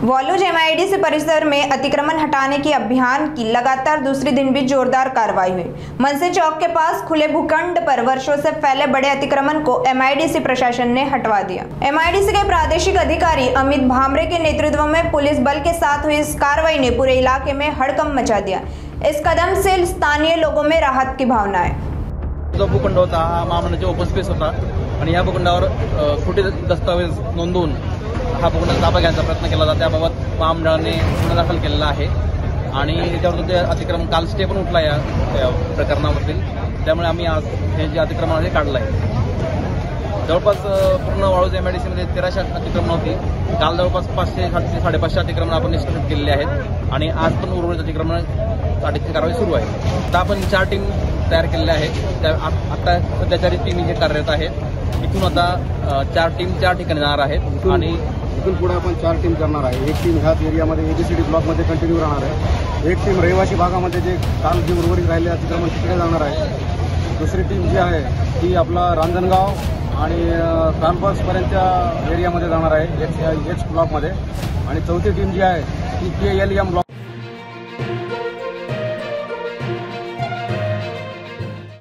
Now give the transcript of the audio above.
वॉलूज MIDC परिसर में अतिक्रमण हटाने की अभियान की लगातार दूसरी दिन भी जोरदार कार्रवाई हुई। मनसे चौक के पास खुले भूखंड पर वर्षों से फैले बड़े अतिक्रमण को एमआईडीसी प्रशासन ने हटवा दिया। एमआईडीसी के प्रादेशिक अधिकारी अमित भामरे के नेतृत्व में पुलिस बल के साथ हुई इस कार्रवाई ने पूरे इलाके में हड़कंप मचा दिया। इस कदम से स्थानीय लोगों में राहत की भावना है। जो भूखंड होता हा महामंडळाचा ओपन स्पेस होता आणि या भूखंडावर खोटे दस्तावेज नोंदवून हा भूखंड ताबा घ्यायचा प्रयत्न केला होता। त्याबाबत महामंडळाने गुन्हा दाखल केलेला आहे आणि त्यावर ते अतिक्रमण काल स्टे पण उठला या प्रकरणावरील। त्यामुळे आम्ही आज हे जे अतिक्रमण आहे काढलं आहे। जवळपास पूर्ण वाळूज एमआयडीसीमध्ये 1300 अतिक्रमण होती। काल जवळपास 500 ते 550 अतिक्रमण आपण निष्कासित केलेले आहेत आणि आज पण उर्वरित अतिक्रमणासाठीची कारवाई सुरू आहे। आता आपण 4 टीम तयार केलेल्या आहेत। आता सध्याच्या टीम हे कार्यरत आहेत। इथून आता 4 टीम 4 ठिकाणी जाणार आहेत आणि इथून पुढे आपण 4 टीम करणार आहे। एक टीम ह्याच एरियामध्ये एबीसीडी ब्लॉकमध्ये कंटिन्यू राहणार आहे। एक टीम रहिवासी भागामध्ये जे काल जे उर्वरित राहिले अतिक्रमण तिकडे जाणार आहे। दुसरी टीम जी आहे ती आपला रांजणगाव आणि ट्रान्सफर्सपर्यंतच्या एरियामध्ये जाणार आहे एक्स ब्लॉकमध्ये। आणि चौथी टीम जी आहे ती KLM